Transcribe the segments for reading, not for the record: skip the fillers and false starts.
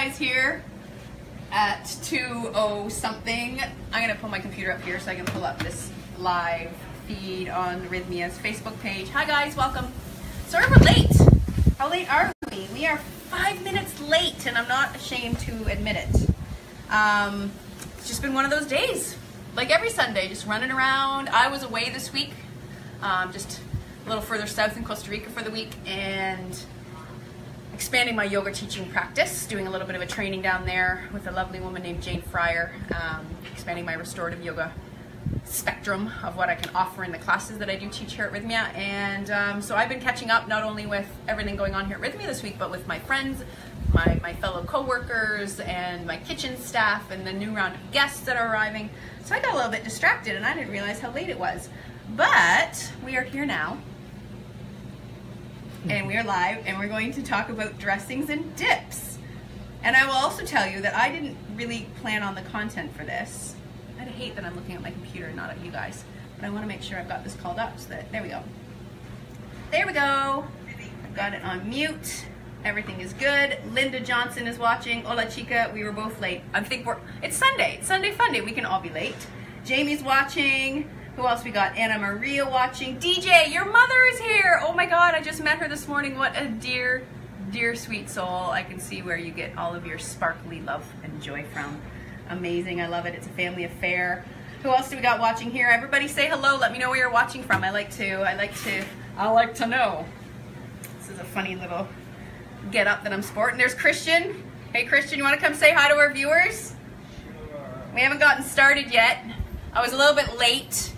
guys here at 2:00 something. I'm gonna pull my computer up here so I can pull up this live feed on Rythmia's Facebook page. Hi guys, welcome. Sorry we're late. How late are we? We are 5 minutes late, and I'm not ashamed to admit it. It's just been one of those days, like every Sunday, just running around. I was away this week, just a little further south in Costa Rica for the week, and expanding my yoga teaching practice, doing a little bit of a training down there with a lovely woman named Jane Fryer, expanding my restorative yoga spectrum of what I can offer in the classes that I do teach here at Rythmia. And so I've been catching up not only with everything going on here at Rythmia this week, but with my friends, my fellow co-workers, and my kitchen staff, and the new round of guests that are arriving. So I got a little bit distracted, and I didn't realize how late it was. But we are here now, and we are live, and we're going to talk about dressings and dips. And I will also tell you that I didn't really plan on the content for this. I hate that I'm looking at my computer and not at you guys, but I want to make sure I've got this called up so that, there we go. There we go. I've got it on mute. Everything is good. Linda Johnson is watching. Hola chica, we were both late. It's Sunday. It's Sunday fun day. We can all be late. Jamie's watching. Who else we got? Anna Maria watching. DJ, your mother is here. Oh my God, I just met her this morning. What a dear, dear sweet soul. I can see where you get all of your sparkly love and joy from. Amazing, I love it. It's a family affair. Who else do we got watching here? Everybody say hello. Let me know where you're watching from. I like to know. This is a funny little get up that I'm sporting. There's Christian. Hey Christian, you want to come say hi to our viewers? We haven't gotten started yet. I was a little bit late.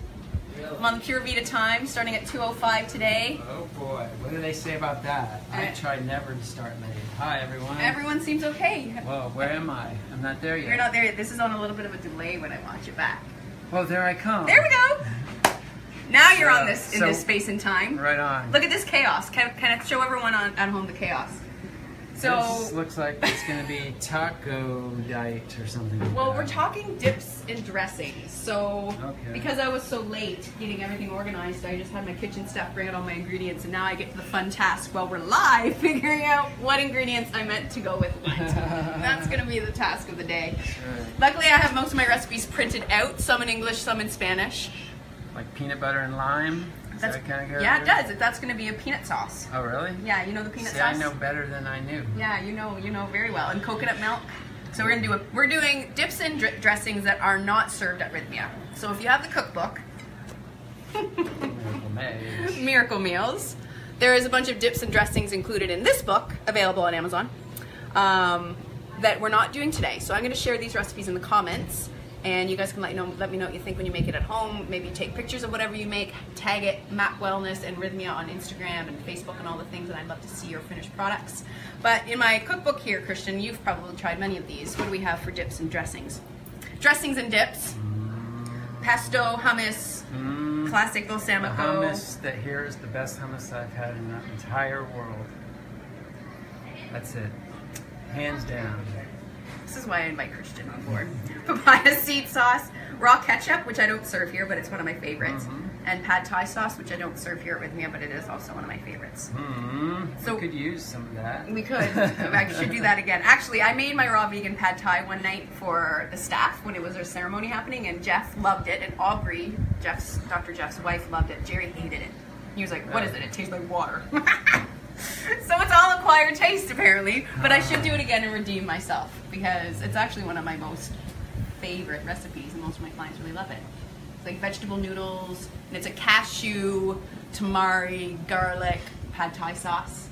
I'm on the Pure Vita time, starting at 2:05 today. Oh boy, what do they say about that? I try never to start late. Hi everyone. Everyone seems okay. Whoa, where am I? I'm not there yet. You're not there yet. This is on a little bit of a delay when I watch it back. Well, there I come. There we go. Now you're on this in this space and time. Right on. Look at this chaos. Can I show everyone at home the chaos? So this looks like it's going to be taco night or something like well, that. we're talking dips and dressings. So because I was so late getting everything organized, I just had my kitchen staff bring out all my ingredients, and now I get to the fun task while we're live figuring out what ingredients I meant to go with what. That's going to be the task of the day. Right. Luckily, I have most of my recipes printed out, some in English, some in Spanish. Like peanut butter and lime? That kind of good? Yeah, it does. That's going to be a peanut sauce. Oh, really? Yeah, you know the peanut sauce? I know better than I knew. Yeah, you know very well. And coconut milk. So we're doing dips and dressings that are not served at Rythmia. So if you have the cookbook, Miracle Meals, there is a bunch of dips and dressings included in this book, available on Amazon, that we're not doing today. So I'm going to share these recipes in the comments. And you guys can let me know what you think when you make it at home. Maybe take pictures of whatever you make, tag it, Map Wellness and Rythmia on Instagram and Facebook and all the things, and I'd love to see your finished products. But in my cookbook here, Christian, you've probably tried many of these. What do we have for dips and dressings? Dressings and dips. Pesto, hummus, classic balsamico. The hummus that here is the best hummus I've had in the entire world. That's it. Hands down. This is why I invite Christian on board. Papaya seed sauce, raw ketchup, which I don't serve here, but it's one of my favorites, and pad thai sauce, which I don't serve here at Rythmia, but it is also one of my favorites. So we could use some of that. We could. I should do that again. Actually, I made my raw vegan pad thai one night for the staff when it was their ceremony happening, and Jeff loved it, and Aubrey, Dr. Jeff's wife, loved it. Jerry hated it. He was like, "What is it? It tastes like water." So it's all acquired taste apparently, but I should do it again and redeem myself because it's actually one of my most favorite recipes and most of my clients really love it. It's like vegetable noodles, and it's a cashew, tamari, garlic, pad thai sauce.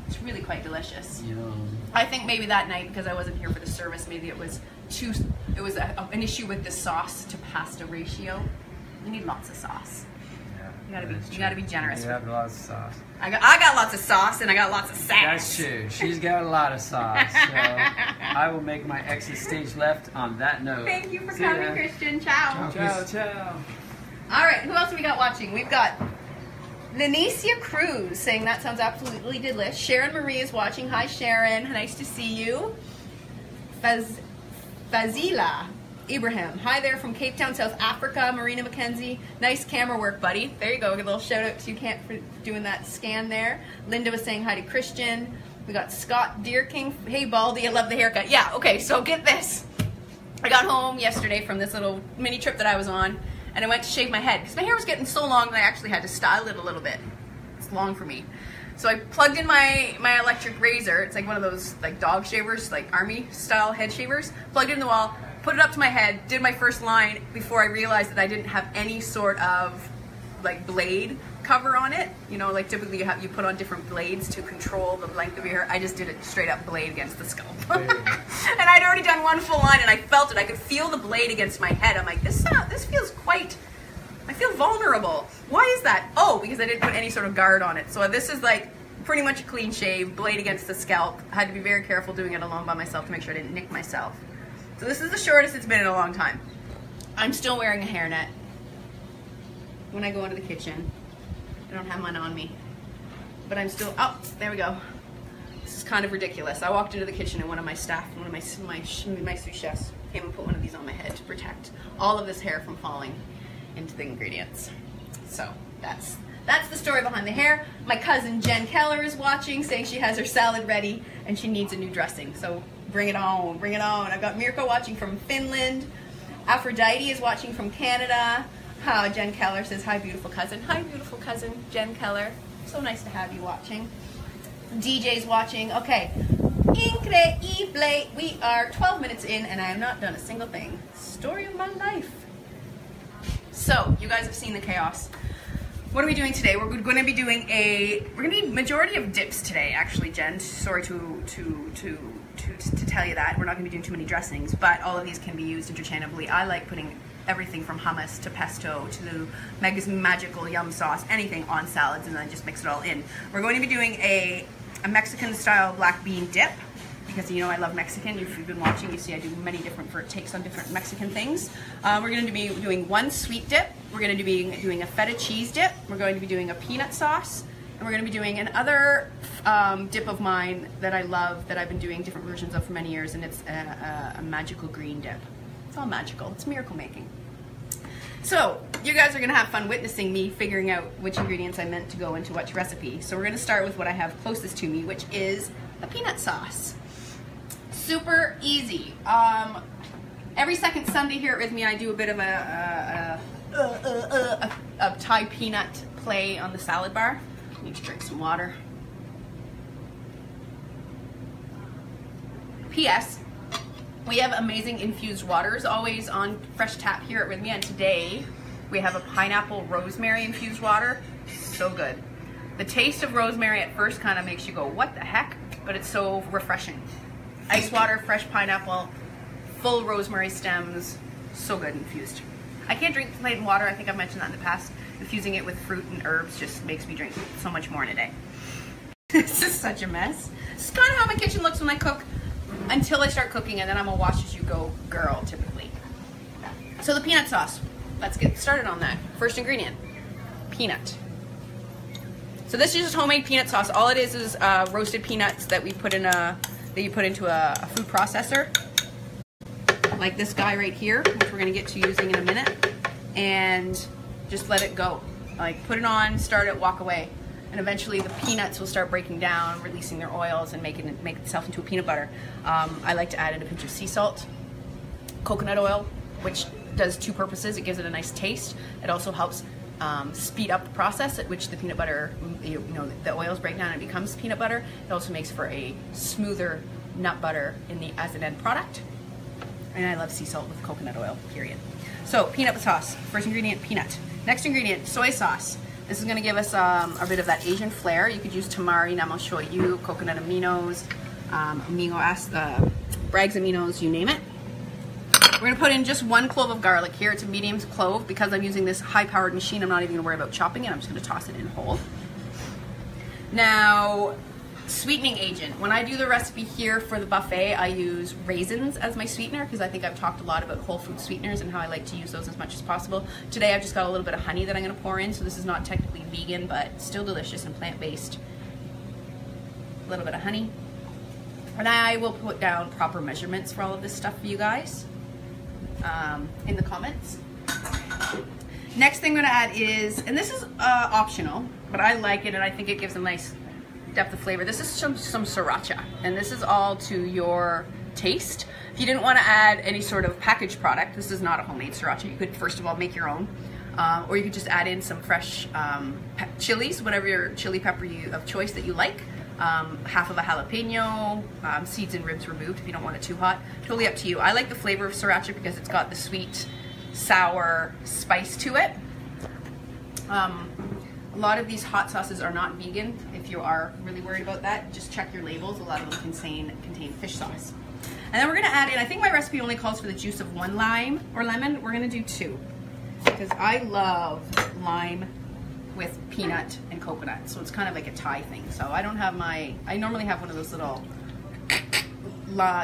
It's really quite delicious. Yum. I think maybe that night, because I wasn't here for the service, maybe it was an issue with the sauce to pasta ratio. You need lots of sauce. You gotta be generous. You have lots of sauce. I got lots of sauce and I got lots of sass. That's true. She's got a lot of sauce. So I will make my exit stage left on that note. Thank you for coming, Christian. Ciao. Ciao, ciao. All right, who else have we got watching? We've got Lenicia Cruz saying that sounds absolutely delish. Sharon Marie is watching. Hi, Sharon. Nice to see you. Fazila Ibrahim. Hi there from Cape Town, South Africa. Marina McKenzie. Nice camera work, buddy. There you go. A little shout out to Kent for doing that scan there. Linda was saying hi to Christian. We got Scott Deer King. Hey, Baldy, I love the haircut. Yeah, okay, so get this. I got home yesterday from this little mini trip that I was on, and I went to shave my head because my hair was getting so long that I actually had to style it a little bit. It's long for me. So I plugged in my electric razor. It's like one of those like dog shavers, like army style head shavers. Plugged it in the wall, put it up to my head, did my first line before I realized that I didn't have any sort of like blade cover on it. You know, like typically you put on different blades to control the length of your hair. I just did it straight up blade against the scalp. And I'd already done one full line and I felt it. I could feel the blade against my head. I'm like, this feels quite, I feel vulnerable. Why is that? Oh, because I didn't put any sort of guard on it. So this is like pretty much a clean shave, blade against the scalp. I had to be very careful doing it alone by myself to make sure I didn't nick myself. So this is the shortest it's been in a long time. I'm still wearing a hairnet when I go into the kitchen. I don't have mine on me, but I'm still, oh, there we go. This is kind of ridiculous. I walked into the kitchen and one of my staff, one of my sous chefs came and put one of these on my head to protect all of this hair from falling into the ingredients. So that's the story behind the hair. My cousin Jen Keller is watching, saying she has her salad ready and she needs a new dressing. So bring it on, bring it on. I've got Mirko watching from Finland. Aphrodite is watching from Canada. Jen Keller says, hi, beautiful cousin. Hi, beautiful cousin, Jen Keller. So nice to have you watching. DJ's watching. Okay. Increíble. We are 12 minutes in and I have not done a single thing. Story of my life. So, you guys have seen the chaos. What are we doing today? We're going to be doing majority of dips today, actually, Jen. Sorry to tell you that. We're not going to be doing too many dressings, but all of these can be used interchangeably. I like putting everything from hummus to pesto to Meg's magical yum sauce, anything on salads, and then just mix it all in. We're going to be doing a Mexican style black bean dip because you know I love Mexican. If you've been watching, you see I do many different takes on different Mexican things. We're going to be doing one sweet dip. We're going to be doing a feta cheese dip. We're going to be doing a peanut sauce. And we're going to be doing another dip of mine that I love, that I've been doing different versions of for many years, and it's a magical green dip. It's all magical. It's miracle making. So, you guys are going to have fun witnessing me figuring out which ingredients I meant to go into which recipe. So we're going to start with what I have closest to me, which is the peanut sauce. Super easy. Every second Sunday here at Rythmia, I do a bit of a Thai peanut play on the salad bar. I need to drink some water. P.S. We have amazing infused waters always on fresh tap here at Rythmia, and today we have a pineapple rosemary infused water. So good. The taste of rosemary at first kind of makes you go, what the heck? But it's so refreshing. Ice water, fresh pineapple, full rosemary stems, so good infused. I can't drink plain water, I think I've mentioned that in the past. Infusing it with fruit and herbs just makes me drink so much more in a day. This is such a mess. This is kind of how my kitchen looks when I cook. Until I start cooking, and then I'm a watch as you go girl, typically. So the peanut sauce, let's get started on that. First ingredient, peanut. So this is just homemade peanut sauce. All it is roasted peanuts that we put in that you put into a food processor, like this guy right here, which we're gonna get to using in a minute, and just let it go. Like put it on, start it, walk away. And eventually the peanuts will start breaking down, releasing their oils and make itself into a peanut butter. I like to add in a pinch of sea salt, coconut oil, which does two purposes. It gives it a nice taste. It also helps speed up the process at which the peanut butter, the oils break down and it becomes peanut butter. It also makes for a smoother nut butter as an end product. And I love sea salt with coconut oil, period. So peanut sauce, first ingredient, peanut. Next ingredient, soy sauce. This is going to give us a bit of that Asian flair. You could use tamari, namo shoyu, coconut aminos, Bragg's aminos, you name it. We're going to put in just one clove of garlic here. It's a medium clove. Because I'm using this high-powered machine, I'm not even going to worry about chopping it. I'm just going to toss it in whole. Now, sweetening agent. When I do the recipe here for the buffet, I use raisins as my sweetener because I think I've talked a lot about whole food sweeteners and how I like to use those as much as possible. Today I've just got a little bit of honey that I'm going to pour in, so this is not technically vegan, but still delicious and plant-based. A little bit of honey. And I will put down proper measurements for all of this stuff for you guys in the comments. Next thing I'm going to add is, and this is optional, but I like it and I think it gives a nice depth of flavor. This is some sriracha, and this is all to your taste. If you didn't want to add any sort of packaged product, this is not a homemade sriracha. You could first of all make your own, or you could just add in some fresh chilies, whatever your chili pepper of choice that you like. Half of a jalapeno, seeds and ribs removed if you don't want it too hot. Totally up to you. I like the flavor of sriracha because it's got the sweet, sour spice to it. A lot of these hot sauces are not vegan. If you are really worried about that, just check your labels. A lot of them contain fish sauce. And then we're gonna add in, I think my recipe only calls for the juice of 1 lime or lemon. We're gonna do 2 because I love lime with peanut and coconut. So it's kind of like a Thai thing. So I normally have one of those little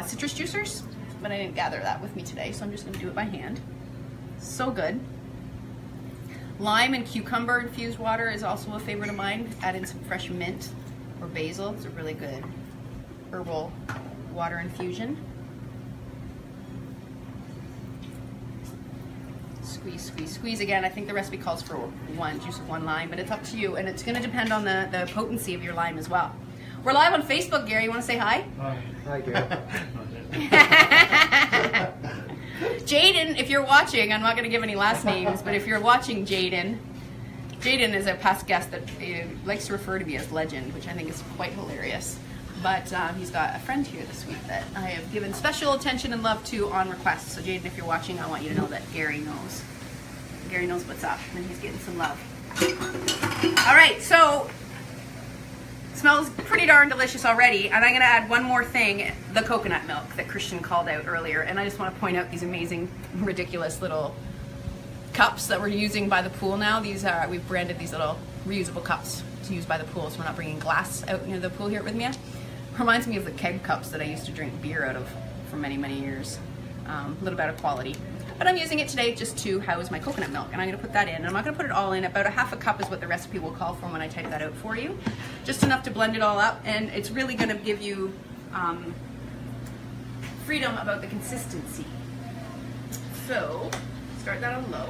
citrus juicers, but I didn't gather that with me today. So I'm just gonna do it by hand. So good. Lime and cucumber infused water is also a favorite of mine. Add in some fresh mint or basil. It's a really good herbal water infusion. Squeeze, squeeze, squeeze. Again, I think the recipe calls for juice of 1 lime, but it's up to you, and it's going to depend on the potency of your lime as well. We're live on Facebook, Gary. You want to say hi? Hi, Gary. Jaden, if you're watching, I'm not going to give any last names, but if you're watching Jaden is a past guest that likes to refer to me as Legend, which I think is quite hilarious. But he's got a friend here this week that I have given special attention and love to on request. So Jaden, if you're watching, I want you to know that Gary knows. Gary knows what's up, and he's getting some love. All right, so smells pretty darn delicious already, and I'm going to add one more thing, the coconut milk that Christian called out earlier. And I just want to point out these amazing, ridiculous little cups that we're using by the pool now. These are, we've branded these little reusable cups to use by the pool, so we're not bringing glass out near the pool here at Rythmia. Reminds me of the keg cups that I used to drink beer out of for many, many years. A little better quality. But I'm using it today just to house my coconut milk, and I'm going to put that in. And I'm not going to put it all in. About a half a cup is what the recipe will call for when I type that out for you. Just enough to blend it all up, and it's really going to give you freedom about the consistency. So, start that on low.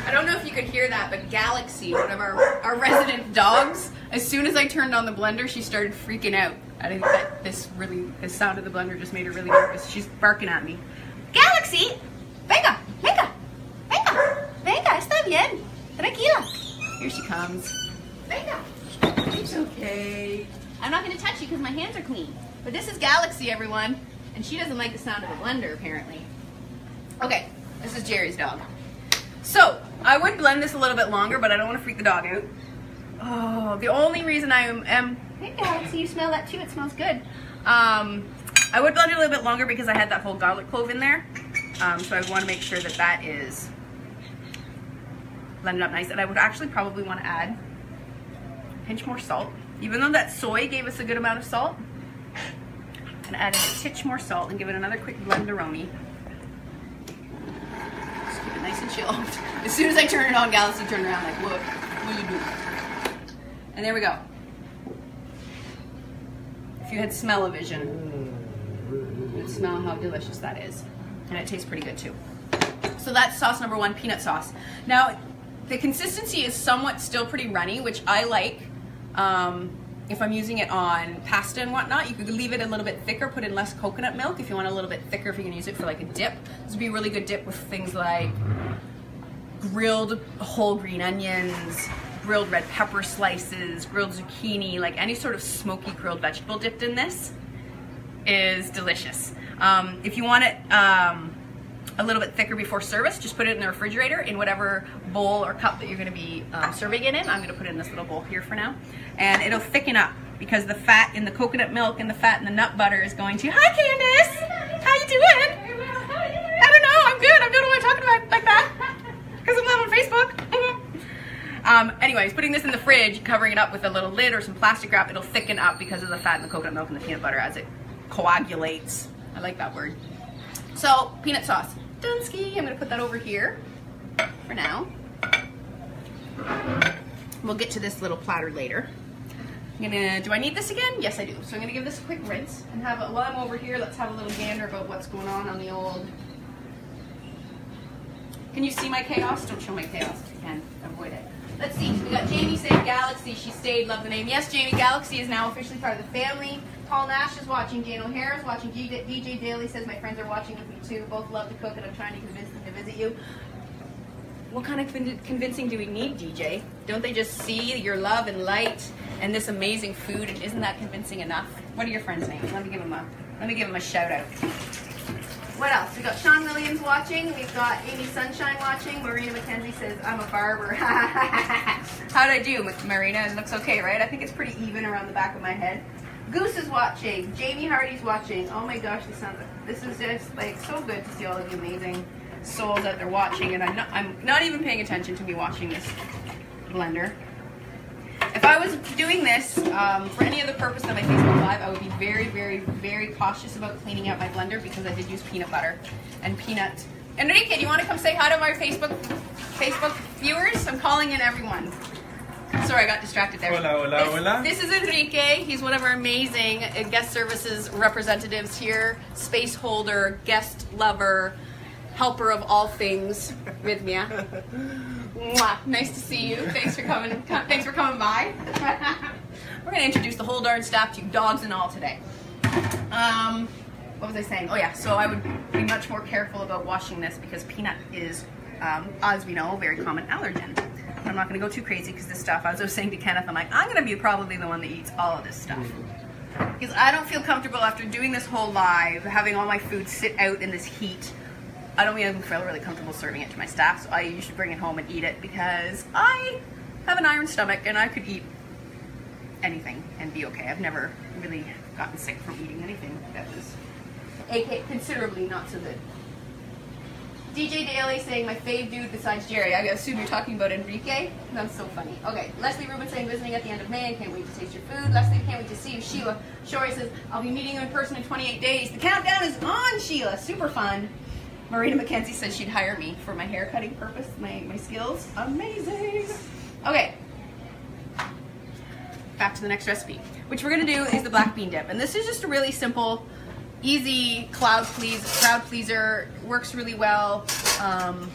I don't know if you could hear that, but Galaxy, one of our resident dogs, as soon as I turned on the blender, she started freaking out. I think that this sound of the blender just made her really nervous. She's barking at me. Galaxy, venga, venga, venga, venga, está bien, tranquila. Here she comes. Venga. It's okay. I'm not going to touch you because my hands are clean. But this is Galaxy, everyone, and she doesn't like the sound of the blender, apparently. Okay, this is Jerry's dog. So, I would blend this a little bit longer, but I don't want to freak the dog out. Oh, the only reason I am... Hey, Galaxy, you smell that too? It smells good. I would blend it a little bit longer because I had that whole garlic clove in there. So I want to make sure that that is blended up nice. And I would actually probably want to add a pinch more salt. Even though that soy gave us a good amount of salt, I'm going to add in a titch more salt and give it another quick blend-a-romy. Just keep it nice and chilled. As soon as I turn it on, Galaxy turned around like, what are you doing? And there we go. If you had smell-o-vision, you'd smell how delicious that is. And it tastes pretty good too. So that's sauce number 1, peanut sauce. Now, the consistency is somewhat still pretty runny, which I like. If I'm using it on pasta and whatnot, you could leave it a little bit thicker, put in less coconut milk if you want a little bit thicker, if you're gonna use it for like a dip. This would be a really good dip with things like grilled whole green onions, grilled red pepper slices, grilled zucchini, like any sort of smoky grilled vegetable dipped in this is delicious. If you want it a little bit thicker before service, just put it in the refrigerator in whatever bowl or cup that you're going to be serving it in. I'm going to put it in this little bowl here for now. And it'll thicken up because the fat in the coconut milk and the fat in the nut butter is going to... Hi, Candace! How you doing? I don't know. I'm good. I don't know why I'm talking about like that. Because I'm live on Facebook. Anyways, putting this in the fridge, covering it up with a little lid or some plastic wrap, it'll thicken up because of the fat in the coconut milk and the peanut butter as it coagulates. I like that word. So, peanut sauce. Dunsky. I'm going to put that over here for now. We'll get to this little platter later. Do I need this again? Yes, I do. So I'm gonna give this a quick rinse and while I'm over here, let's have a little gander about what's going on the old. Can you see my chaos? Don't show my chaos if you can. Avoid it. Let's see. We got Jamie saying Galaxy. She stayed. Love the name. Yes, Jamie. Galaxy is now officially part of the family. Paul Nash is watching. Jane O'Hara is watching. DJ Daly says my friends are watching with me too. Both love to cook and I'm trying to convince them to visit you. What kind of convincing do we need, DJ? Don't they just see your love and light and this amazing food, and isn't that convincing enough? What are your friends' names? Let me give them a shout out. What else? We got Sean Williams watching. We've got Amy Sunshine watching. Marina McKenzie says, I'm a barber. How'd I do, Marina? It looks okay, right? I think it's pretty even around the back of my head. Goose is watching. Jamie Hardy's watching. Oh my gosh, this is just like so good to see all of the amazing souls that they're watching, and I'm not even paying attention to me watching this blender. If I was doing this for any other purpose than my Facebook Live, I would be very, very, very cautious about cleaning out my blender because I did use peanut butter and peanut. Enrique, do you want to come say hi to my Facebook viewers? I'm calling in everyone. Sorry, I got distracted there. Hola, hola, hola. This is Enrique. He's one of our amazing guest services representatives here, space holder, guest lover, helper of all things, Rythmia. Mwah. Nice to see you. Thanks for coming. Thanks for coming by. We're gonna introduce the whole darn staff to you, dogs and all today. What was I saying? Oh yeah. So I would be much more careful about washing this because peanut is, as we know, a very common allergen. I'm not gonna go too crazy because this stuff. As I was saying to Kenneth, I'm like, I'm gonna be probably the one that eats all of this stuff because I don't feel comfortable after doing this whole live, having all my food sit out in this heat. I don't even feel really comfortable serving it to my staff, so I usually bring it home and eat it because I have an iron stomach and I could eat anything and be okay. I've never really gotten sick from eating anything that was considerably not so good. DJ Daly saying my fave dude besides Jerry. I assume you're talking about Enrique. That's so funny. Okay, Leslie Rubin saying visiting at the end of May and can't wait to taste your food. Leslie, can't wait to see you. Sheila Shori says I'll be meeting you in person in 28 days. The countdown is on, Sheila. Super fun. Marina McKenzie said she'd hire me for my hair cutting purpose, my skills. Amazing. Okay. Back to the next recipe. Which we're gonna do is the black bean dip. And this is just a really simple, easy crowd pleaser. Works really well for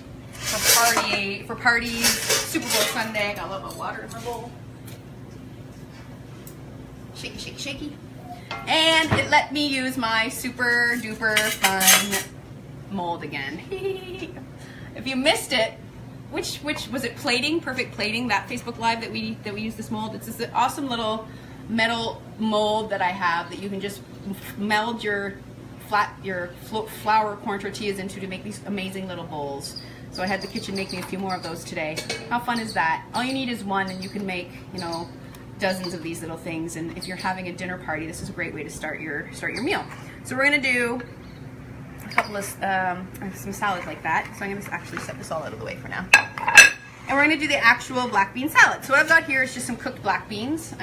parties, Super Bowl Sunday. I got a little bit of water in my bowl. Shaky, shaky, shaky. And it let me use my super duper fun mold again. If you missed it, which was it, plating, perfect plating, that Facebook Live that we used this mold. It's this awesome little metal mold that I have that you can just meld your flour corn tortillas into to make these amazing little bowls. So I had the kitchen make me a few more of those today. How fun is that? All you need is one and you can make, you know, dozens of these little things. And if you're having a dinner party, this is a great way to start your meal. So we're gonna do a couple of some salads like that. So I'm gonna actually set this all out of the way for now. And we're gonna do the actual black bean salad. So what I've got here is just some cooked black beans.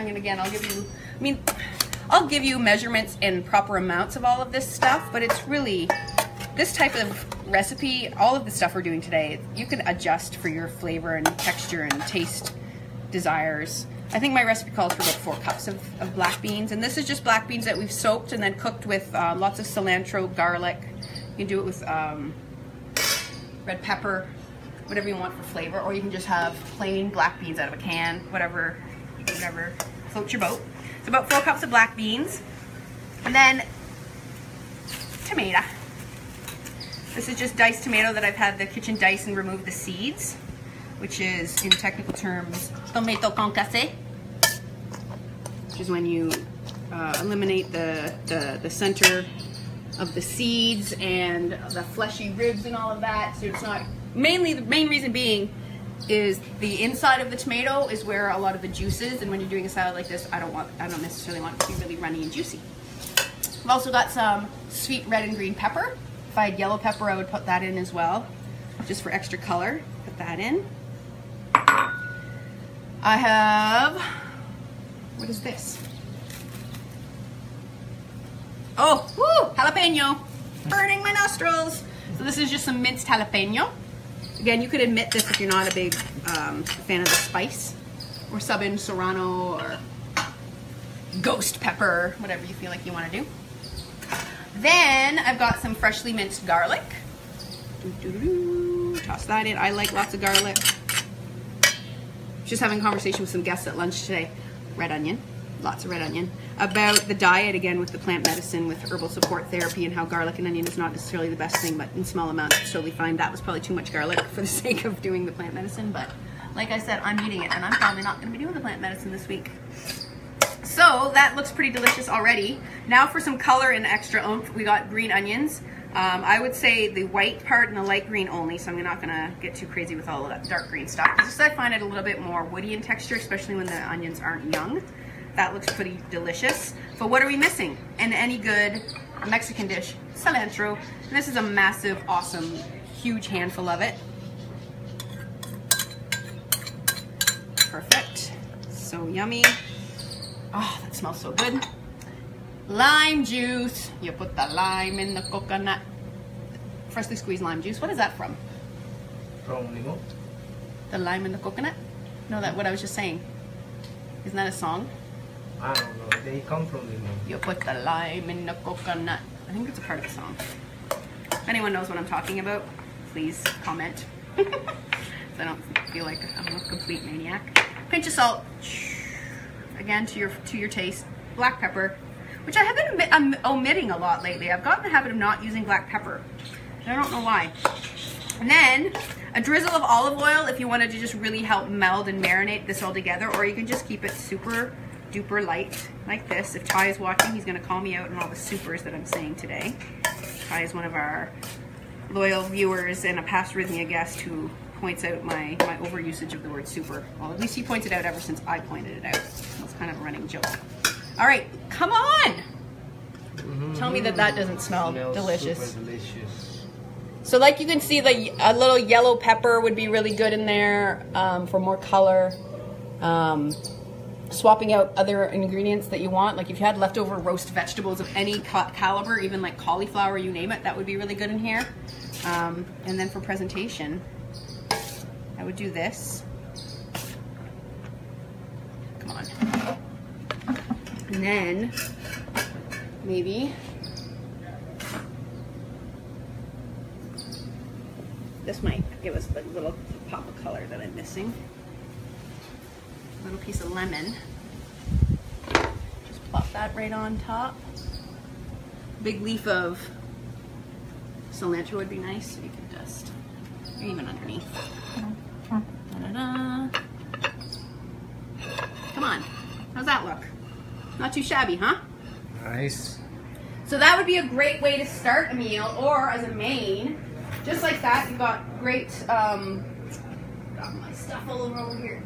I'll give you measurements and proper amounts of all of this stuff, but it's really, this type of recipe, all of the stuff we're doing today, you can adjust for your flavor and texture and taste desires. I think my recipe calls for about 4 cups of black beans, and this is just black beans that we've soaked and then cooked with lots of cilantro, garlic. You can do it with red pepper, whatever you want for flavor, or you can just have plain black beans out of a can, whatever floats your boat. It's about 4 cups of black beans, and then tomato. This is just diced tomato that I've had the kitchen dice and remove the seeds, which is, in technical terms, tomato concassé, which is when you eliminate the center of the seeds and the fleshy ribs and all of that. So it's not, mainly the main reason being is the inside of the tomato is where a lot of the juice is, and when you're doing a salad like this, I don't necessarily want it to be really runny and juicy. I've also got some sweet red and green pepper. If I had yellow pepper, I would put that in as well, just for extra color. Put that in. I have, what is this? Oh, woo, jalapeno, burning my nostrils. So this is just some minced jalapeno. Again, you could admit this if you're not a big fan of the spice, or sub in serrano or ghost pepper, whatever you feel like you want to do. Then I've got some freshly minced garlic. Toss that in. I like lots of garlic. Just having a conversation with some guests at lunch today. Red onion, lots of red onion, about the diet again with the plant medicine, with herbal support therapy, and how garlic and onion is not necessarily the best thing, but in small amounts it's totally fine. That was probably too much garlic for the sake of doing the plant medicine, but like I said, I'm eating it, and I'm probably not going to be doing the plant medicine this week. So that looks pretty delicious already. Now for some color and extra oomph, we got green onions. I would say the white part and the light green only, so I'm not going to get too crazy with all of that dark green stuff. Just I find it a little bit more woody in texture, especially when the onions aren't young. That looks pretty delicious. But what are we missing in any good Mexican dish? Cilantro. And this is a massive, awesome, huge handful of it. Perfect. So yummy. Oh, that smells so good. Lime juice. You put the lime in the coconut. Freshly squeezed lime juice. What is that from? From limon. The lime in the coconut? No, that's what I was just saying. Isn't that a song? I don't know. They come from limon. You put the lime in the coconut. I think it's a part of the song. If anyone knows what I'm talking about, please comment. So I don't feel like I'm a complete maniac. Pinch of salt. Again, to your taste. Black pepper, which I have been omitting a lot lately. I've gotten the habit of not using black pepper. I don't know why. And then a drizzle of olive oil if you wanted to just really help meld and marinate this all together, or you can just keep it super duper light like this. If Ty is watching, he's going to call me out on all the supers that I'm saying today. Ty is one of our loyal viewers and a past Rythmia guest who points out my overusage of the word super. Well, at least he pointed it out ever since I pointed it out. It's kind of a running joke. All right, come on! Tell me that doesn't smell delicious. Super delicious. So like you can see, a little yellow pepper would be really good in there for more color. Swapping out other ingredients that you want, like if you had leftover roast vegetables of any caliber, even like cauliflower, you name it, that would be really good in here. And then for presentation, I would do this. Come on. And then maybe this might give us the little pop of color that I'm missing. A little piece of lemon. Just plop that right on top. Big leaf of cilantro would be nice. So you can just, or even underneath. Da-da-da. Come on. How's that look? Not too shabby, huh? Nice. So that would be a great way to start a meal, or as a main. Just like that, you've got great, got my stuff all over here.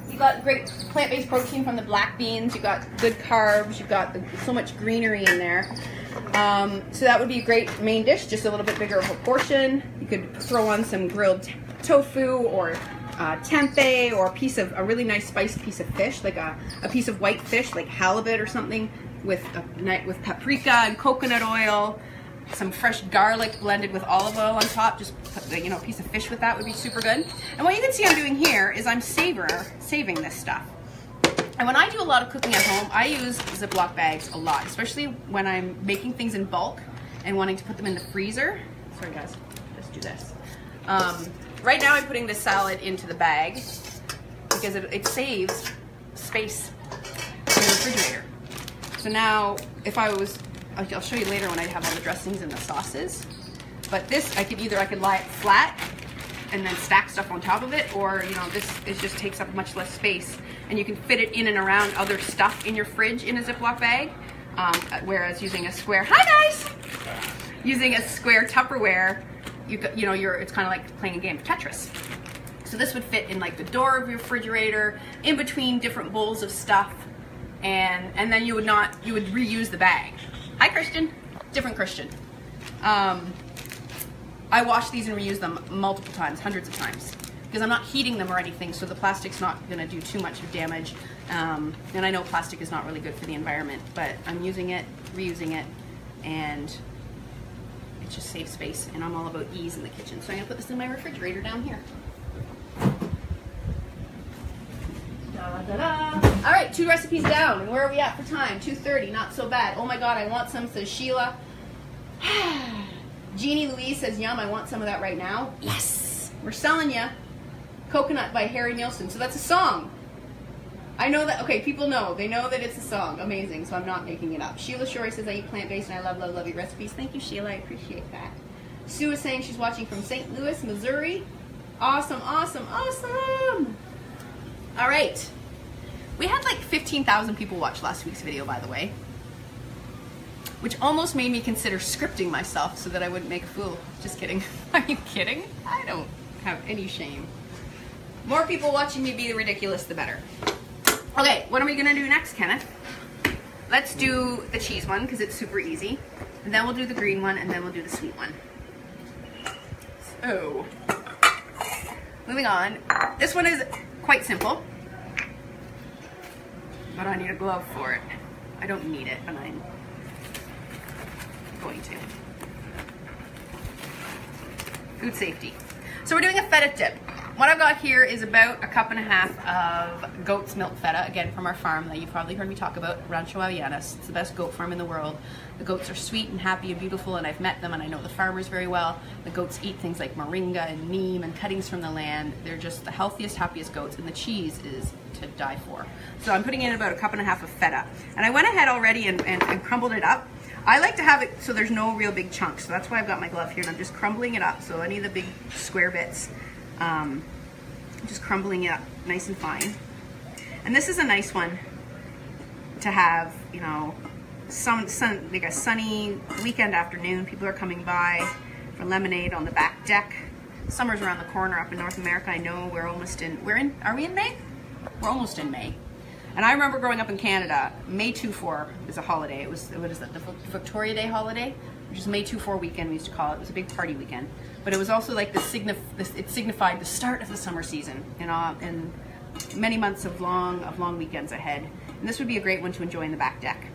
You've got great plant-based protein from the black beans. You've got good carbs. You've got so much greenery in there. So that would be a great main dish, just a little bit bigger of a portion. You could throw on some grilled tofu or tempeh, or a really nice spiced piece of fish, like a piece of white fish, like halibut or something, with paprika and coconut oil, some fresh garlic blended with olive oil on top. Just put, a piece of fish with that would be super good. And what you can see I'm doing here is I'm saving this stuff. And when I do a lot of cooking at home, I use Ziploc bags a lot, especially when I'm making things in bulk and wanting to put them in the freezer. Sorry guys, just do this. Right now I'm putting this salad into the bag because it saves space in the refrigerator. So now I'll show you later when I have all the dressings and the sauces. But this, I could lie it flat and then stack stuff on top of it, or this just takes up much less space, and you can fit it in and around other stuff in your fridge in a Ziploc bag. Whereas using a square, using a square Tupperware, it's kind of like playing a game of Tetris. So this would fit in like the door of your refrigerator, in between different bowls of stuff, and then you would reuse the bag. Hi Christian, different Christian. I wash these and reuse them multiple times, hundreds of times, because I'm not heating them or anything, so the plastic's not going to do too much damage. And I know plastic is not really good for the environment, but I'm using it, reusing it, and it just saves space, and I'm all about ease in the kitchen. So I'm going to put this in my refrigerator down here. Da-da-da. All right, 2 recipes down. And where are we at for time? 2:30, not so bad. Oh my God, I want some, says Sheila. Jeannie Louise says, yum, I want some of that right now. Yes, we're selling ya. Coconut by Harry Nilsson. So that's a song. I know that, okay, people know. They know that it's a song. Amazing, so I'm not making it up. Sheila Shorey says, I eat plant-based and I love, love, love your recipes. Thank you, Sheila, I appreciate that. Sue is saying she's watching from St. Louis, Missouri. Awesome, awesome, awesome. All right. We had like 15,000 people watch last week's video, by the way, which almost made me consider scripting myself so that I wouldn't make a fool. Just kidding. Are you kidding? I don't have any shame. More people watching me be ridiculous, the better. Okay, what are we gonna do next, Kenneth? Let's do the cheese one because it's super easy. And then we'll do the green one, and then we'll do the sweet one. So, moving on. This one is quite simple, but I need a glove for it. I don't need it, and I'm going to. Food safety. So we're doing a feta dip. What I've got here is about 1.5 cups of goat's milk feta, again from our farm that you've probably heard me talk about, Rancho Avellanas. It's the best goat farm in the world. The goats are sweet and happy and beautiful, and I've met them and I know the farmers very well. The goats eat things like moringa and neem and cuttings from the land. They're just the healthiest, happiest goats, and the cheese is to die for. So I'm putting in about 1.5 cups of feta. And I went ahead already and crumbled it up. I like to have it so there's no real big chunks, so that's why I've got my glove here and I'm just crumbling it up. So any of the big square bits, just crumbling it up nice and fine. And this is a nice one to have, you know, like a sunny weekend afternoon. People are coming by for lemonade on the back deck. Summer's around the corner up in North America. I know we're almost in, are we in May? We're almost in May. And I remember growing up in Canada, May 2-4 is a holiday. It was, what is that, the Victoria Day holiday? Which is May 2-4 weekend, we used to call it. It was a big party weekend. But it was also like it signified the start of the summer season, and many months of long weekends ahead. And this would be a great one to enjoy in the back deck.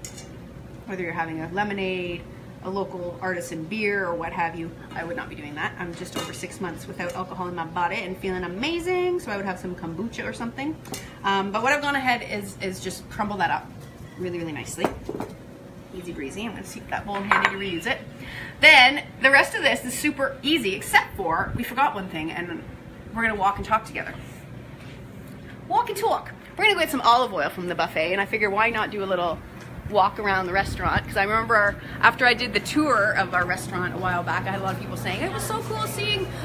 Whether you're having a lemonade, a local artisan beer, or what have you. I would not be doing that. I'm just over 6 months without alcohol in my body and feeling amazing, so I would have some kombucha or something. But what I've gone ahead is just crumble that up really, really nicely. Easy breezy. I'm going to keep that bowl handy to reuse it. Then the rest of this is super easy, except for we forgot one thing, and we're going to walk and talk together. Walk and talk. We're going to go get some olive oil from the buffet, and I figure why not do a little walk around the restaurant, because I remember after I did the tour of our restaurant a while back, I had a lot of people saying it was so cool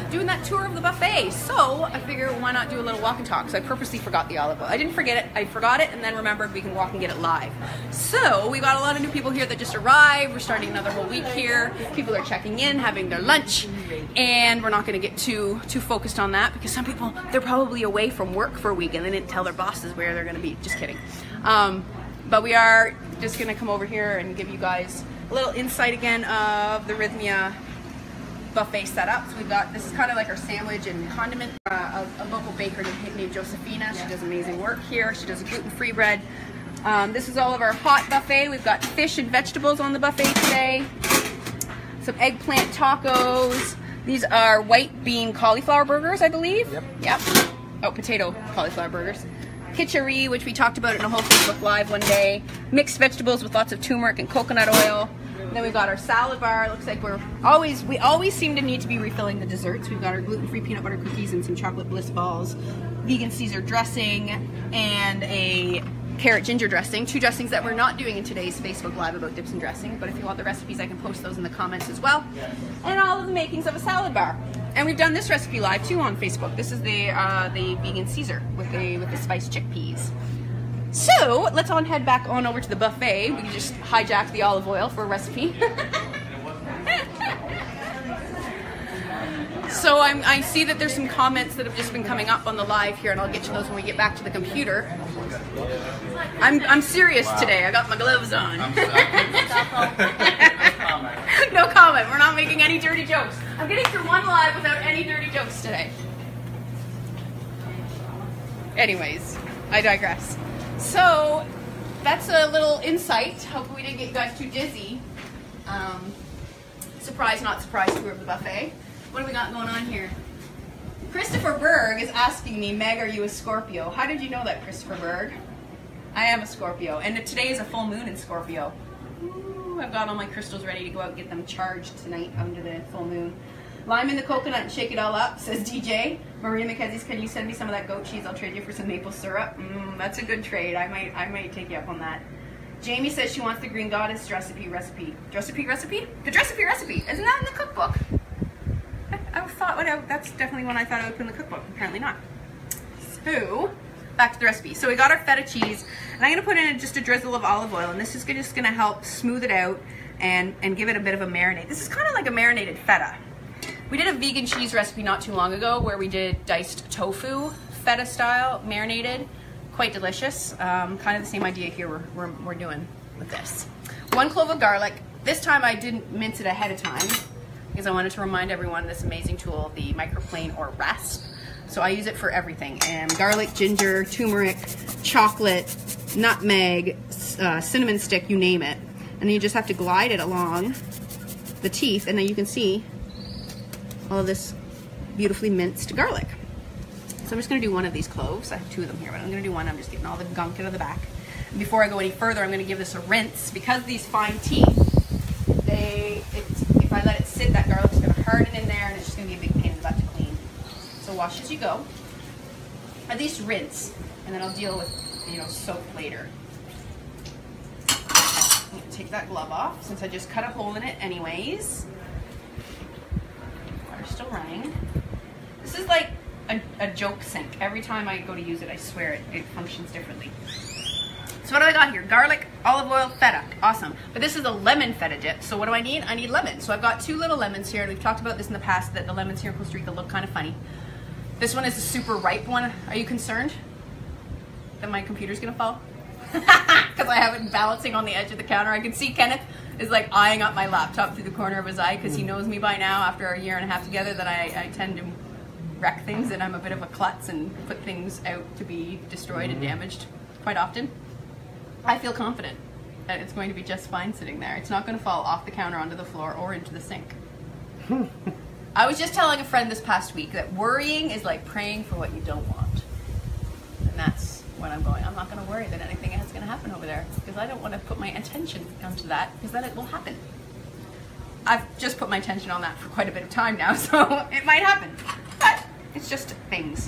doing that tour of the buffet. So I figure why not do a little walk and talk. So I purposely forgot the olive oil. I didn't forget it, I forgot it, and then remembered we can walk and get it live. So we got a lot of new people here that just arrived. We're starting another whole week here. People are checking in, having their lunch, and we're not going to get too focused on that, because some people, they're probably away from work for a week and they didn't tell their bosses where they're going to be. Just kidding. But we are just going to come over here and give you guys a little insight again of the Rythmia buffet setup. So we've got, this is kind of like our sandwich and condiment, a local baker named Josephina. She does amazing work here. She does a gluten-free bread. This is all of our hot buffet. We've got fish and vegetables on the buffet today. Some eggplant tacos. These are white bean cauliflower burgers, I believe. Yep. Oh, potato cauliflower burgers. Kitchery, which we talked about in a whole Facebook Live one day. Mixed vegetables with lots of turmeric and coconut oil. And then we've got our salad bar. It looks like we always seem to need to be refilling the desserts. We've got our gluten-free peanut butter cookies and some chocolate bliss balls, vegan Caesar dressing, and a carrot ginger dressing. 2 dressings that we're not doing in today's Facebook Live about dips and dressing, but if you want the recipes, I can post those in the comments as well. And all of the makings of a salad bar. And we've done this recipe live too on Facebook. This is the vegan Caesar with the spiced chickpeas. So let's head back on over to the buffet. We can just hijack the olive oil for a recipe. So I see that there's some comments that have just been coming up on the live here, and I'll get to those when we get back to the computer. I'm serious today. I got my gloves on. No comment. We're not making any dirty jokes. I'm getting through one live without any dirty jokes today. Anyways, I digress. So that's a little insight. Hopefully we didn't get you guys too dizzy. Surprise, not surprise, tour of the buffet. What do we got going on here? Christopher Berg is asking me, Meg, are you a Scorpio? How did you know that, Christopher Berg? I am a Scorpio, and today is a full moon in Scorpio. Ooh, I've got all my crystals ready to go out and get them charged tonight under the full moon. Lime in the coconut and shake it all up, says DJ. Maria McKenzie's, can you send me some of that goat cheese? I'll trade you for some maple syrup. That's a good trade. I might take you up on that. Jamie says she wants the Green Goddess recipe. The recipe? Isn't that in the cookbook? I thought, that's definitely one I thought I would put in the cookbook. Apparently not. So, back to the recipe. So we got our feta cheese, and I'm going to put in just a drizzle of olive oil, and this is just going to help smooth it out and give it a bit of a marinade. This is kind of like a marinated feta. We did a vegan cheese recipe not too long ago where we did diced tofu, feta style, marinated. Quite delicious. Kind of the same idea here we're doing with this. 1 clove of garlic. This time I didn't mince it ahead of time because I wanted to remind everyone this amazing tool, the microplane or rasp. So I use it for everything. Garlic, ginger, turmeric, chocolate, nutmeg, cinnamon stick, you name it. And then you just have to glide it along the teeth, and then you can see all of this beautifully minced garlic. So I'm just going to do one of these cloves. I have 2 of them here, but I'm going to do one. I'm just getting all the gunk out of the back. And before I go any further, I'm going to give this a rinse. Because of these fine teeth, if I let it sit, that garlic's going to harden in there, and it's just going to be a big pain in the butt to clean. So wash as you go. At least rinse, and then I'll deal with, soap later. I'm going to take that glove off since I just cut a hole in it anyways. Water's still running. This is like a joke sink. Every time I go to use it, I swear it functions differently. So what do I got here? Garlic, olive oil, feta. Awesome. But this is a lemon feta dip. So what do I need? I need lemon. So I've got 2 little lemons here. We've talked about this in the past, that the lemons here in Costa Rica look kind of funny. This one is a super ripe one. Are you concerned that my computer's gonna fall? Because I have it balancing on the edge of the counter. I can see Kenneth is like eyeing up my laptop through the corner of his eye because he knows me by now after a year and a half together that I tend to wreck things, and I'm a bit of a klutz and put things out to be destroyed and damaged quite often. I feel confident that it's going to be just fine sitting there. It's not going to fall off the counter onto the floor or into the sink. I was just telling a friend this past week that worrying is like praying for what you don't want. And that's what I'm going. I'm not going to worry that anything is going to happen over there because I don't want to put my attention onto that because then it will happen. I've just put my attention on that for quite a bit of time now, so it might happen. But it's just things.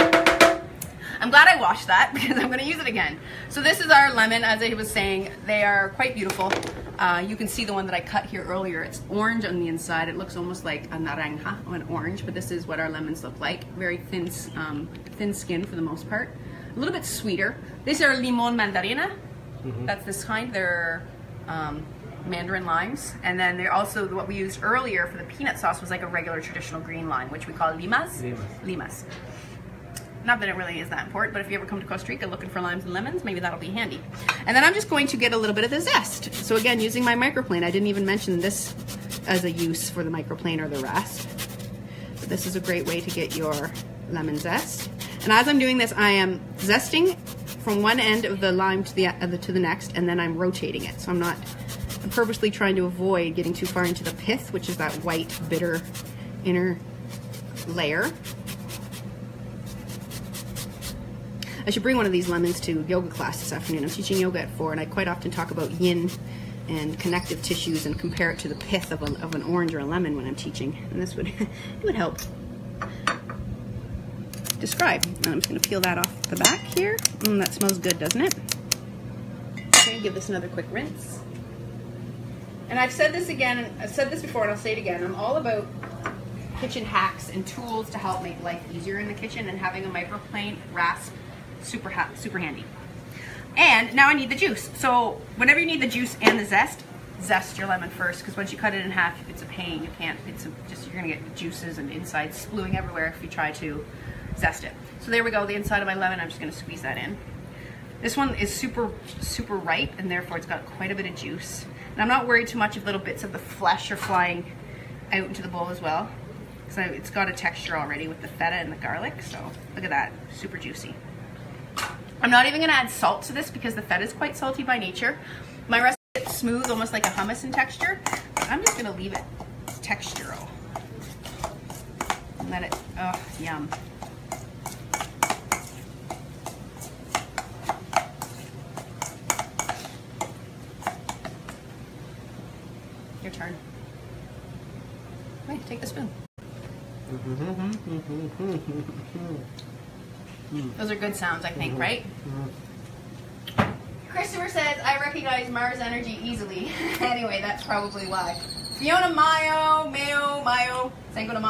I'm glad I washed that because I'm going to use it again. So this is our lemon, as I was saying. They are quite beautiful. You can see the one that I cut here earlier. It's orange on the inside. It looks almost like a naranja, an orange, but this is what our lemons look like. Very thin skin for the most part. A little bit sweeter. These are limon mandarina. That's this kind. They're mandarin limes, and then they're also what we used earlier for the peanut sauce was like a regular traditional green lime, which we call limas. Not that it really is that important, but if you ever come to Costa Rica looking for limes and lemons, maybe that'll be handy. And then I'm just going to get a little bit of the zest. So again, using my microplane, I didn't even mention this as a use for the microplane or the rasp. But this is a great way to get your lemon zest. And as I'm doing this, I am zesting from one end of the lime to the next, and then I'm rotating it. So I'm purposely trying to avoid getting too far into the pith, which is that white, bitter inner layer. I should bring one of these lemons to yoga class this afternoon. I'm teaching yoga at 4, and I quite often talk about yin and connective tissues and compare it to the pith of an orange or a lemon when I'm teaching. And this would, it would help describe. And I'm just going to peel that off the back here. That smells good, doesn't it? Okay, give this another quick rinse. And I've said this again, I've said this before and I'll say it again. I'm all about kitchen hacks and tools to help make life easier in the kitchen, and having a microplane rasp super handy. And now I need the juice. So whenever you need the juice and the zest your lemon first, because once you cut it in half, it's a pain. You can't. You're gonna get juices and insides spluing everywhere if you try to zest it. So there we go. The inside of my lemon. I'm just gonna squeeze that in. This one is super ripe, and therefore it's got quite a bit of juice. And I'm not worried too much if little bits of the flesh are flying out into the bowl as well, because it's got a texture already with the feta and the garlic. So look at that, super juicy. I'm not even going to add salt to this because the feta is quite salty by nature. My recipe is smooth, almost like a hummus in texture. But I'm just going to leave it textural. And let it, oh, yum. Your turn. Wait, take the spoon. Those are good sounds, I think, right? Christopher says, I recognize Mars energy easily. Anyway, that's probably why. Fiona Mayo, Cinco de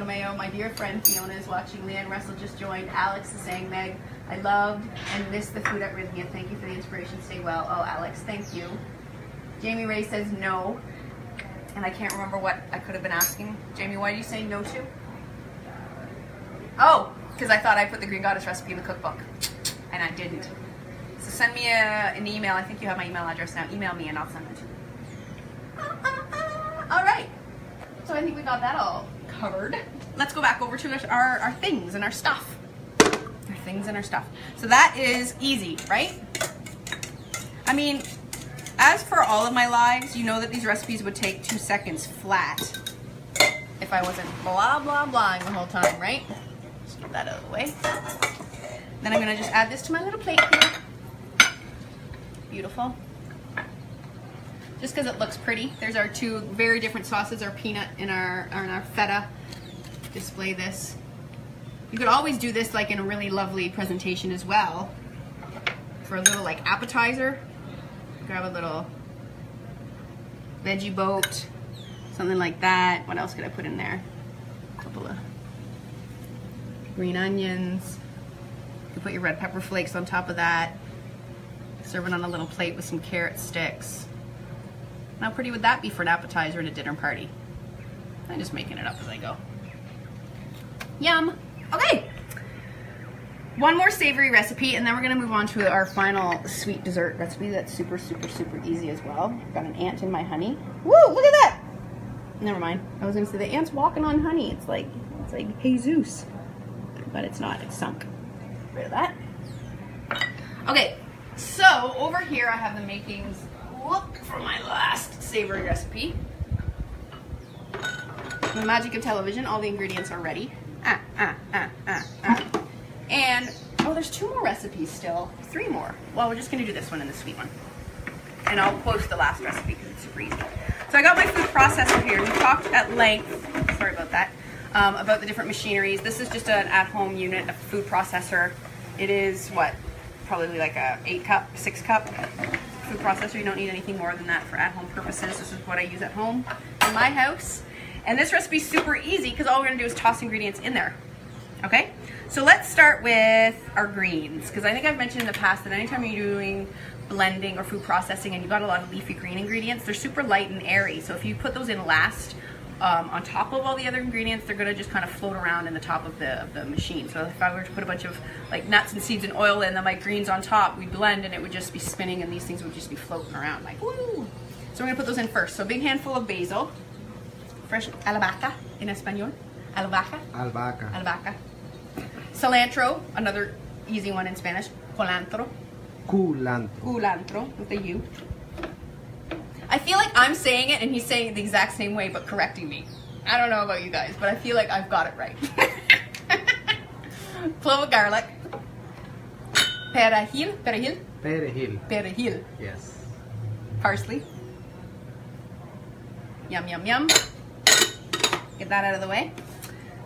Mayo. My dear friend Fiona is watching. Leanne Russell just joined. Alex is saying, Meg, I loved and missed the food at Rythmia. Thank you for the inspiration. Stay well. Oh, Alex, thank you. Jamie Ray says no. And I can't remember what I could have been asking. Jamie, why do you say no to? Oh, because I thought I put the Green Goddess recipe in the cookbook. And I didn't. So send me an email. I think you have my email address now. Email me and I'll send it to you. All right. So I think we got that all covered. Let's go back over to our things and our stuff. Our things and our stuff. So that is easy, right? I mean, as for all of my lives, you know that these recipes would take 2 seconds flat if I wasn't blah, blah, blahing the whole time, right? Let's get that out of the way. Then I'm gonna just add this to my little plate here. Beautiful. Just because it looks pretty. There's our 2 very different sauces, our peanut and our feta. Display this. You could always do this like in a really lovely presentation as well. For a little like appetizer. Grab a little veggie boat, something like that. What else could I put in there? A couple of green onions. You can put your red pepper flakes on top of that. Serve it on a little plate with some carrot sticks. How pretty would that be for an appetizer at a dinner party? I'm just making it up as I go. Yum. Okay. One more savory recipe, and then we're gonna move on to our final sweet dessert recipe that's super, super, super easy as well. Got an ant in my honey. Woo, look at that! Never mind. I was gonna say the ant's walking on honey. It's like Jesus. But it's not, it's sunk. Get rid of that. Okay, so over here I have the makings, for my last savory recipe. The magic of television, all the ingredients are ready. And, oh, there's 2 more recipes still. 3 more. Well, we're just going to do this one and the sweet one. And I'll post the last recipe because it's super easy. So I got my food processor here. We talked at length, sorry about that, about the different machineries. This is just an at-home unit, a food processor. It is, what, probably like a 8-cup, 6-cup food processor. You don't need anything more than that for at-home purposes. This is what I use at home in my house. And this recipe is super easy because all we're going to do is toss ingredients in there. Okay? So let's start with our greens, because I think I've mentioned in the past that anytime you're doing blending or food processing and you've got a lot of leafy green ingredients, they're super light and airy. So if you put those in last on top of all the other ingredients, they're going to just kind of float around in the top of the machine. So if I were to put a bunch of like nuts and seeds and oil in, then my greens on top, we'd blend and it would just be spinning and these things would just be floating around like woo. So we're going to put those in first. So a big handful of basil, fresh albahaca in Espanol, albahaca. Albahaca. Albahaca. Cilantro, another easy one in Spanish, culantro. Culantro. Culantro, with a U. I feel like I'm saying it and he's saying it the exact same way but correcting me. I don't know about you guys, but I feel like I've got it right. Clove of garlic. Perejil. Perejil. Yes. Parsley. Yum, yum, yum. Get that out of the way.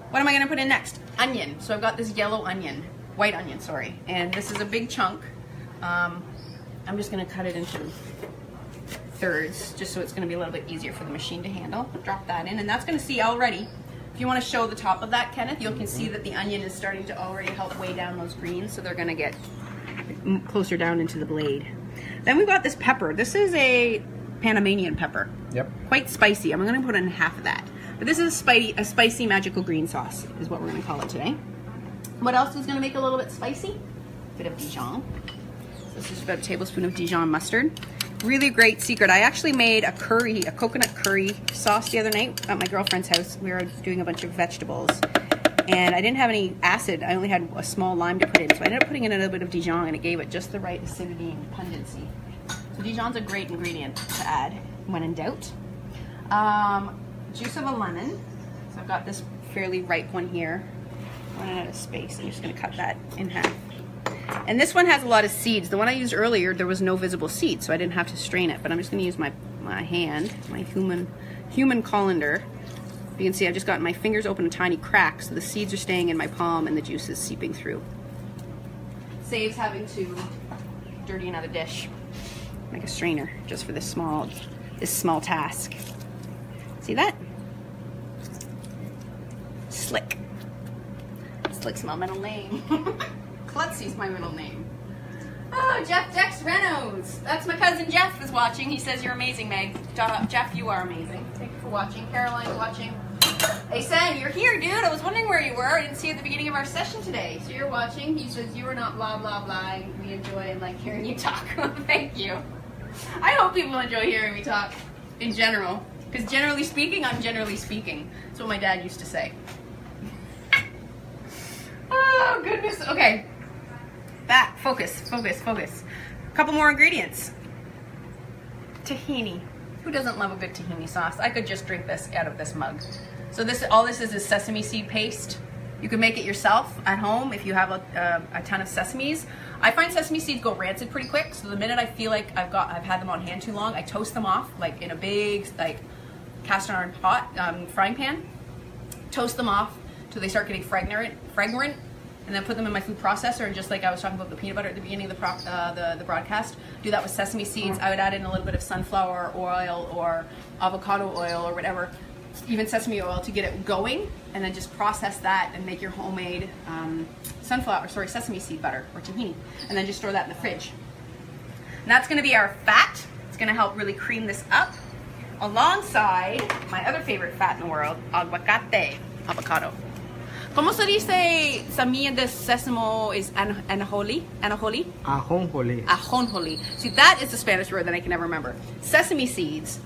What am I going to put in next? Onion. So I've got this yellow onion, white onion, sorry. And this is a big chunk. I'm just going to cut it into thirds, just so it's going to be a little bit easier for the machine to handle. Drop that in, and that's going to see already. If you want to show the top of that, Kenneth, you can see that the onion is starting to already help weigh down those greens, so they're going to get closer down into the blade. Then we've got this pepper. This is a Panamanian pepper. Yep. Quite spicy. I'm going to put in half of that. But this is a spicy magical green sauce, is what we're going to call it today. What else is going to make it a little bit spicy? A bit of Dijon. So this is about a tablespoon of Dijon mustard. Really great secret. I actually made a coconut curry sauce the other night at my girlfriend's house. We were doing a bunch of vegetables. And I didn't have any acid. I only had a small lime to put in. So I ended up putting in a little bit of Dijon, and it gave it just the right acidity and pungency. So Dijon's a great ingredient to add when in doubt. Juice of a lemon. So I've got this fairly ripe one here. Running out of space. I'm just going to cut that in half. And this one has a lot of seeds. The one I used earlier, there was no visible seeds, so I didn't have to strain it. But I'm just going to use my my hand, my human colander. You can see I've just gotten my fingers open a tiny crack, so the seeds are staying in my palm and the juice is seeping through. Saves having to dirty another dish, like a strainer, just for this small task. See that? Slick. Slick's my middle name. Klutzy's my middle name. Oh, Jeff Dex Reynolds. That's my cousin Jeff is watching. He says you're amazing, Meg. Jeff, you are amazing. Thank you for watching. Caroline's watching. Hey, Sam, you're here, dude. I was wondering where you were. I didn't see you at the beginning of our session today. So you're watching. He says you are not blah, blah, blah. We enjoy like hearing you talk. Thank you. I hope people enjoy hearing me talk in general. Because generally speaking, I'm generally speaking. That's what my dad used to say. Oh, goodness. Okay. Back. Focus. A couple more ingredients. Tahini. Who doesn't love a good tahini sauce? I could just drink this out of this mug. So all this is sesame seed paste. You can make it yourself at home if you have a ton of sesames. I find sesame seeds go rancid pretty quick. So the minute I feel like I've had them on hand too long, I toast them off like in a big cast iron pot, frying pan. Toast them off till they start getting fragrant, and then put them in my food processor. And just like I was talking about the peanut butter at the beginning of the broadcast, do that with sesame seeds. I would add in a little bit of sunflower oil or avocado oil or whatever, even sesame oil to get it going, and then just process that and make your homemade sesame seed butter or tahini, and then just store that in the fridge. And that's going to be our fat. It's going to help really cream this up, alongside my other favorite fat in the world, aguacate, avocado. ¿Cómo se dice semilla de sésamo is ajonjolí? Ajonjolí. See, that is the Spanish word that I can never remember. Sesame seeds,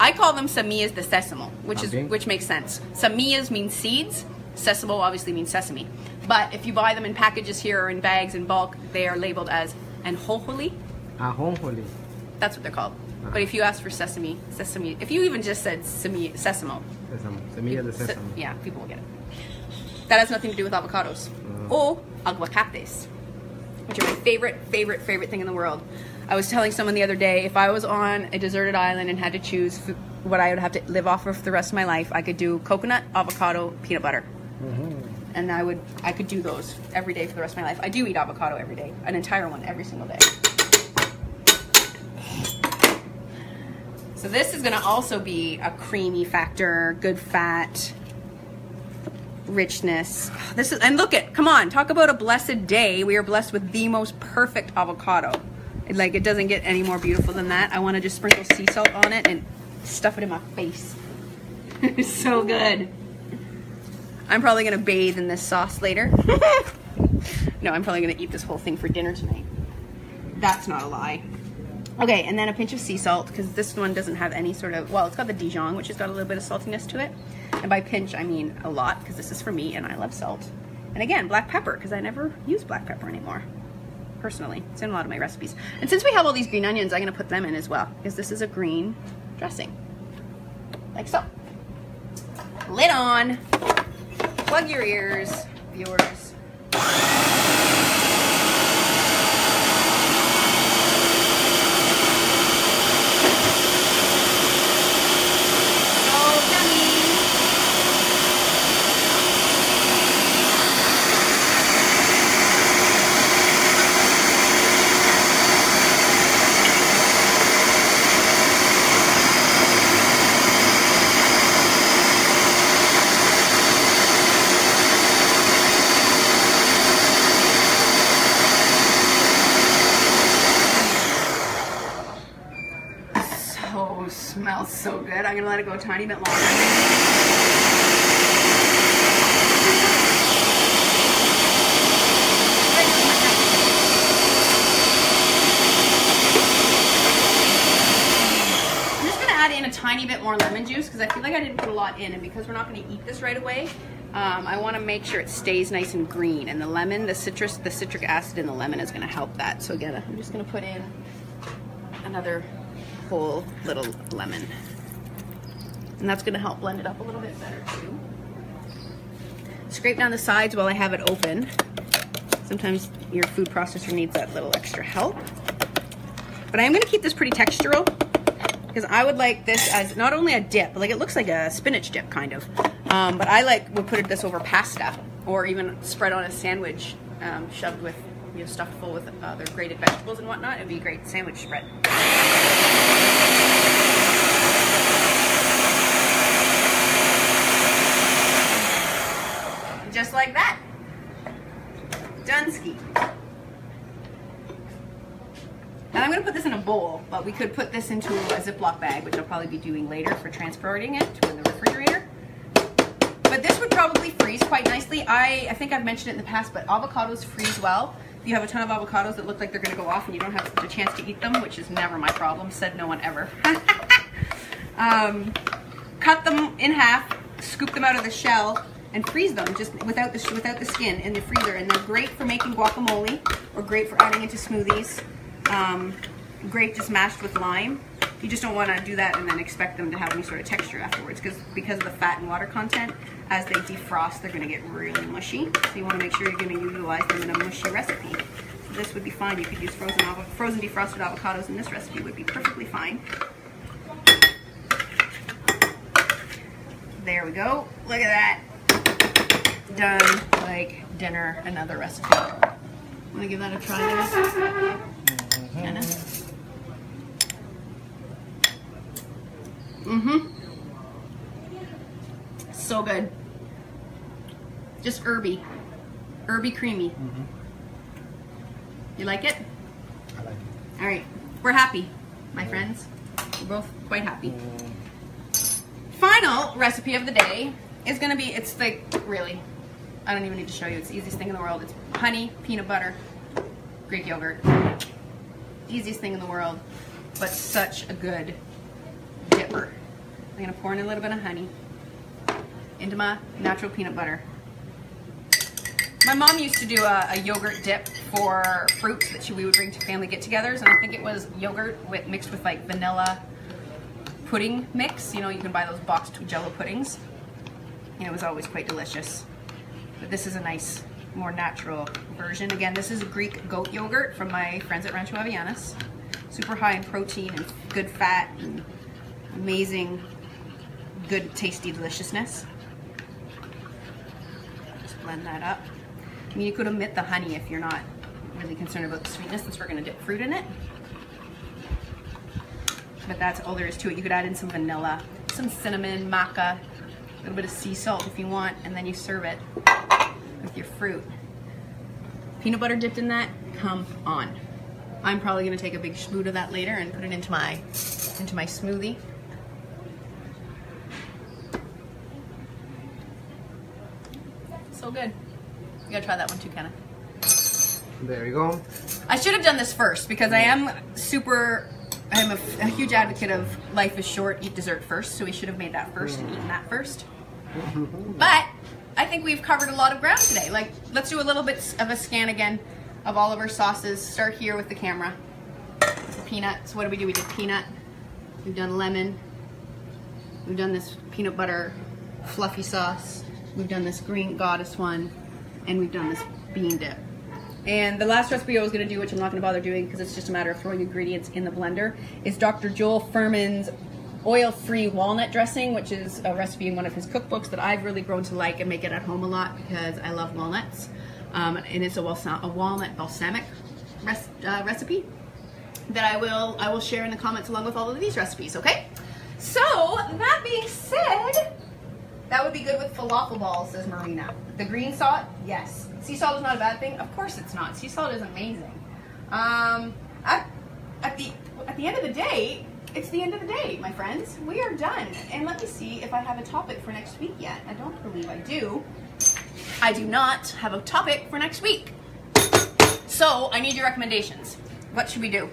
I call them semillas de sésamo, which makes sense. Semillas means seeds. Sésamo obviously means sesame. But if you buy them in packages here or in bags in bulk, they are labeled as ajonjolí. Ajonjolí. That's what they're called. But if you ask for sesame, if you even just said sesamo. Semilla de sésamo. Yeah, people will get it. That has nothing to do with avocados. Or aguacates, which are my favorite thing in the world. I was telling someone the other day, if I was on a deserted island and had to choose what I would have to live off of for the rest of my life, I could do coconut, avocado, peanut butter. And I could do those every day for the rest of my life. I do eat avocado every day, an entire one every single day. So this is gonna also be a creamy factor, good fat, richness. Come on, talk about a blessed day. We are blessed with the most perfect avocado. It doesn't get any more beautiful than that. I want to just sprinkle sea salt on it and stuff it in my face. It's so good. I'm probably gonna bathe in this sauce later. No, I'm probably gonna eat this whole thing for dinner tonight. That's not a lie. Okay, and then a pinch of sea salt, because this one doesn't have any sort of, well, it's got the Dijon, which has got a little bit of saltiness to it. And by pinch, I mean a lot, because this is for me, and I love salt. And again, black pepper, because I never use black pepper anymore, personally. It's in a lot of my recipes. And since we have all these green onions, I'm going to put them in as well, because this is a green dressing. Like so. Lid on. Plug your ears, viewers. Smells so good. I'm gonna let it go a tiny bit longer. I'm just gonna add in a tiny bit more lemon juice because I feel like I didn't put a lot in, and because we're not gonna eat this right away, I want to make sure it stays nice and green. And the lemon, the citric acid in the lemon is gonna help that. So again, I'm just gonna put in another whole little lemon, and that's going to help blend it up a little bit better too. Scrape down the sides while I have it open. Sometimes your food processor needs that little extra help, but I am going to keep this pretty textural. because I would like this as not only a dip, but like it looks like a spinach dip kind of. But I would put this over pasta or even spread on a sandwich, shoved with, you know, stuffed full with other grated vegetables and whatnot. It'd be a great sandwich spread. Just like that. Dunsky. And I'm going to put this in a bowl, but we could put this into a Ziploc bag, which I'll probably be doing later for transporting it to the refrigerator. But this would probably freeze quite nicely. I think I've mentioned it in the past, but avocados freeze well. If you have a ton of avocados that look like they're going to go off and you don't have the chance to eat them, which is never my problem, said no one ever. Cut them in half, scoop them out of the shell, and freeze them just without the skin in the freezer. And they're great for making guacamole or great for adding into smoothies. Great just mashed with lime. You just don't want to do that and then expect them to have any sort of texture afterwards, because of the fat and water content, as they defrost, they're going to get really mushy. So you want to make sure you're going to utilize them in a mushy recipe. So this would be fine. You could use frozen defrosted avocados in this recipe would be perfectly fine. There we go. Look at that. Done like dinner, another recipe. Want to give that a try, guys? Anna? So good. Just herby creamy. You like it? I like it. All right, we're happy, my friends. We're both quite happy. Final recipe of the day is gonna be, it's like, really, I don't even need to show you, it's the easiest thing in the world. It's honey, peanut butter, Greek yogurt. Easiest thing in the world, but such a good dipper. I'm gonna pour in a little bit of honey into my natural peanut butter. My mom used to do a yogurt dip for fruits that we would bring to family get-togethers, and I think it was yogurt mixed with like vanilla pudding mix. You know, you can buy those boxed Jello puddings, and it was always quite delicious. But this is a nice, more natural version. Again, this is Greek goat yogurt from my friends at Rancho Avellanas. Super high in protein and good fat and amazing, good, tasty deliciousness. Just blend that up. I mean, you could omit the honey if you're not really concerned about the sweetness, since we're going to dip fruit in it. But that's all there is to it. You could add in some vanilla, some cinnamon, maca, a little bit of sea salt if you want, and then you serve it with your fruit. Peanut butter dipped in that, come on. I'm probably going to take a big spoon of that later and put it into my smoothie. So good. You gotta try that one too, Kenna. There you go. I should have done this first because I'm a huge advocate of life is short, eat dessert first, so we should have made that first and eaten that first. But I think we've covered a lot of ground today. Like, let's do a little bit of a scan again of all of our sauces. Start here with the camera. The peanut. So what did we do? We did peanut. We've done lemon. We've done this peanut butter fluffy sauce. We've done this green goddess one. And we've done this bean dip. And the last recipe I was going to do, which I'm not going to bother doing because it's just a matter of throwing ingredients in the blender, is Dr. Joel Fuhrman's oil-free walnut dressing, which is a recipe in one of his cookbooks that I've really grown to like and make it at home a lot because I love walnuts. And it's a walnut balsamic recipe that I will share in the comments along with all of these recipes, okay? So, that being said, that would be good with falafel balls, says Marina. The green salt, yes. Sea salt is not a bad thing. Of course it's not. Sea salt is amazing. At the end of the day, it's the end of the day, my friends. We are done. And let me see if I have a topic for next week yet. I don't believe I do. I do not have a topic for next week. So I need your recommendations. What should we do?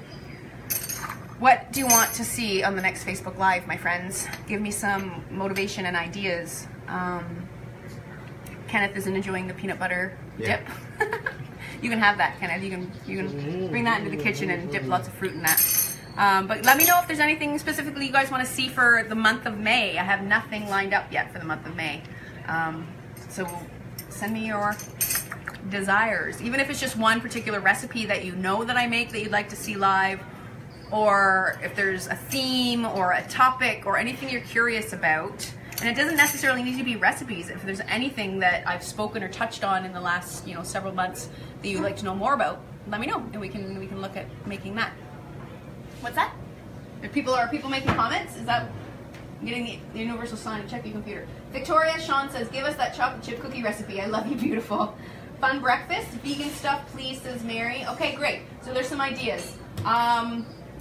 What do you want to see on the next Facebook Live, my friends? Give me some motivation and ideas. Kenneth isn't enjoying the peanut butter dip. You can have that, Kenneth. You can bring that into the kitchen and dip lots of fruit in that. But let me know if there's anything specifically you guys want to see for the month of May. I have nothing lined up yet for the month of May. So send me your desires. Even if it's just one particular recipe that you know that I make that you'd like to see live, or if there's a theme or a topic or anything you're curious about. And it doesn't necessarily need to be recipes. If there's anything that I've spoken or touched on in the last, several months that you'd like to know more about, let me know, and we can look at making that. What's that? Are people making comments? Is that getting the universal sign to check your computer? Victoria Sean says, give us that chocolate chip cookie recipe. I love you, beautiful. Fun breakfast, vegan stuff, please, says Mary. Okay, great. So there's some ideas.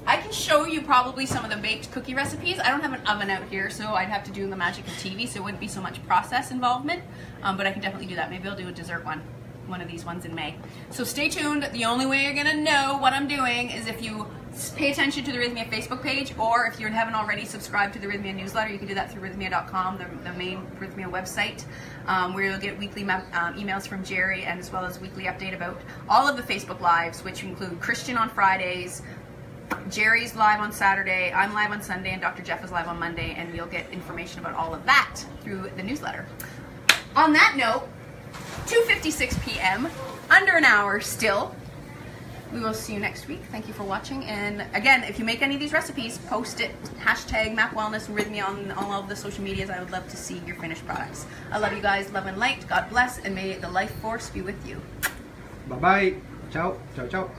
I can show you probably some of the baked cookie recipes. I don't have an oven out here, so I'd have to do the magic of TV, so it wouldn't be so much process involvement, but I can definitely do that. Maybe I'll do a dessert one of these ones in May. So stay tuned. The only way you're gonna know what I'm doing is if you pay attention to the Rythmia Facebook page, or if you haven't already subscribed to the Rythmia newsletter, you can do that through rythmia.com, the main Rythmia website, where you'll get weekly emails from Jerry, and as well as weekly update about all of the Facebook Lives, which include Christian on Fridays, Jerry's live on Saturday, I'm live on Sunday, and Dr. Jeff is live on Monday, and you'll get information about all of that through the newsletter. On that note, 2:56 p.m., under an hour still. We will see you next week. Thank you for watching. And again, if you make any of these recipes, post it. Hashtag Map Wellness and Rythmia on all of the social medias. I would love to see your finished products. I love you guys. Love and light. God bless. And may the life force be with you. Bye-bye. Ciao. Ciao, ciao.